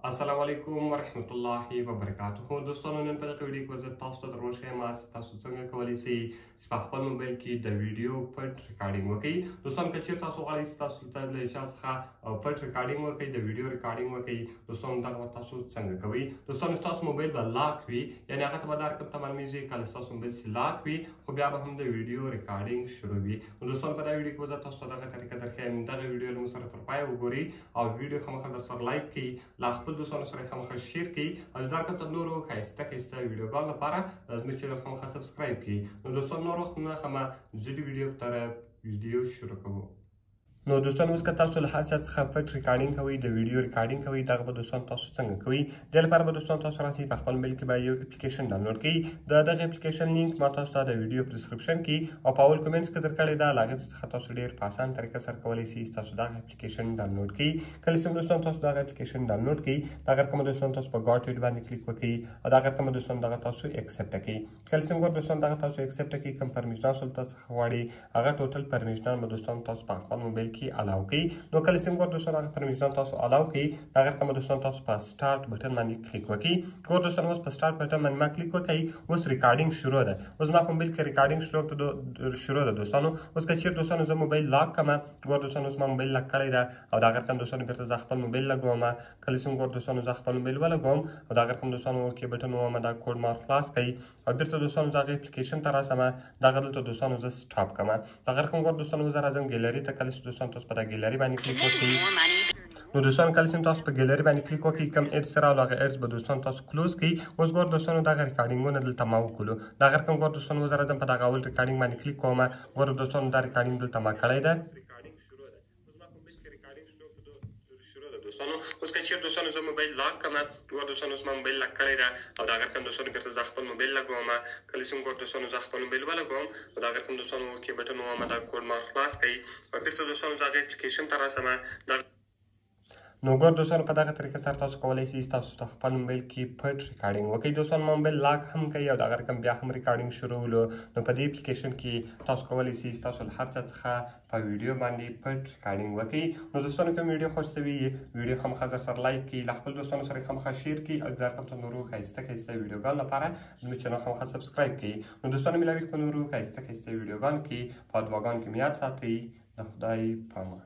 السلام علیکم ورحمت الله وبرکاته. دوستانو نن په دغه ویډیو کې زه تاسو ته دروښ یم تاسو څنګه کولی شئ چې په خپل موبایل کې د ویډیو پټ ریکارډینګ وکړئ. دوستانو که چیرته تاسو غواړئ چې تاسو ته له چا څخه پټ ریکارډینګ وکړئ، د ویډیو ریکارډینګ وکړئ، دوستانو دغه تاسو څنګه کوئ. دوستانو ستاسو موبایل به لاک وي، یعنې هغه ته به دا رقم ته معلومیږي کله ستاسو موبایل چې لاک وي خو بیا به هم د ویډیو ریکارډینګ شروع وي. نو دوستانو په دغه ویډیو کې به زه تاسو ته دغه طریقه درښیم. دغه ویډیو له موږ سره تر پایه وګورئ او ویډیو خامخا درسره لایک کړئ، له خپل دوستانو سره خامخا شیر کړئ او د دغه ته نورو ښایسته ویډیوګانو لپاره زموږ چینل خامخا سبسکرایب کړئ. نو دوستان نور وخت نه خمه زه د ویډیو طرف ویډیو شروع کوو. نو دوستان اوس که تاسو له هر چا څخه پټ ریکارډینګ کوئ، د ویډیو ریکارډینګ کوئ، دغه به دوستان تاسو څنګه کوئ. دې لپاره به دوستان تاسو راسئ په خپل موبایل کې به یو اپلیکیشن ډاونلوډ کړئ. د دغه اپلیکیشن لینک ما تاسو ته د ویډیو په ډسکرپشن کې او په اول کومنټس کې درکړی ده، له هغې څخه تاسو ډېر په اسان طریقه سره کولی شئ تاسو دغه اپلیکیشن ډاونلوډ کړئ. کله چې دوستان تاسو دغه اپلیکیشن ډاونلوډ کړئ، دغه رقم دوستان تاسو په ګاټ اډ باندې کلیک وکړئ او دغه رقم دوستان دغه تاسو ایکسپټ کړئ. کله چې دوستان دغه تاسو ایکسپټ کړئ، کوم پرمیشنان تاسو څخه غواړي هغه ټوټل پرمیشنان به دوستان تاسو په خپل موبایل کې الاو کړئ. نو کله چې ګور دوستان هغه پرمیشن تاسو الاو کړئ، هغه کوم دوستان تاسو په سٹارټ بټن باندې کلیک وکړئ. ګور دوستان اوس په سٹارټ بټن باندې ما کلیک وکړئ، اوس ریکارډینګ شروع ده. اوس ما په موبایل کې ریکارډینګ شروع ده دوستانو. اوس که چیرته دوستانو زه موبایل لاک کړم، ګور دوستانو اوس ما موبایل لاک کړی ده او دغه رقم دوستانو بیرته زه خپل موبایل لګوم. کله چې ګور دوستانو زه خپل موبایل ولګوم او دغه رقم دوستانو اوکې بټن ووهم، دا کوډ ما خلاص کړئ او بیرته دوستانو زه هغې اپلیکیشن ته راسم. دغه دلته دوستانو زه سټاپ کړم. دغه رقم ګور دوستانو زه راځم ګیلري ته. کله چې دوستانو تاسو په دا ګیلري باندې کلیک وکړئ، نو دوستان کله چې تاسو په ګیلري باندې کلیک وکړئ، کوم ایډز سره او هغه ایډز به دوستان تاسو کلوز کړئ. اوس ګور دوستانو دغه ریکارډینګونه دلته ما وکړو. دغه رقم ګور دوستانو زه راځم په دغه اول ریکارډینګ باندې کلیک کوم. ګور دوستانو دا ریکارډینګ دلته ما کړی ده. دوستانو اوس که چیرته دوستانو زه موبایل لاک کړم، ګور دوستانو اوس ما موبایل لاک کړی ده او دغه رقم دوستانو بیرته زه خپل موبایل لګوم. کله چې ګور دوستانو زه خپل موبایل ولګوم او دغه رقم دوستانو اوکې بټن ووهم، دا کوډ ما خلاص کړئ او بیرته دوستانو زه هغې اپلیکیشن ته راسم. نو ګور دوستانو په دغه طریقه سره تاسو کولی شئ تاسو ته خپل موبایل کې پټ ریکارډینګ وکړئ. دوستان ما موبایل لاک هم کوي او دغه رقم بیا هم ریکارډینګ شروع ولو. نو په دې اپلیکیشن کې تاسو کولی شئ تاسو له هر چا څخه په ویډیو باندې پټ ریکارډینګ وکړئ. نو دوستانو کوم ویډیو خوښ شوي ویډیو خامخا درسره لایک کړئ، له خپل دوستانو سره خامخا شیر کړئ او د رقم ته نورو ښایسته ویډیوګانو لپاره زموږ چینل خامخا سبسکرایب کړئ. نو دوستانو مې په نورو ښایسته ویډیوګانو کې په دعاګانو کې مې یاد ساتئ. د خدای په امان.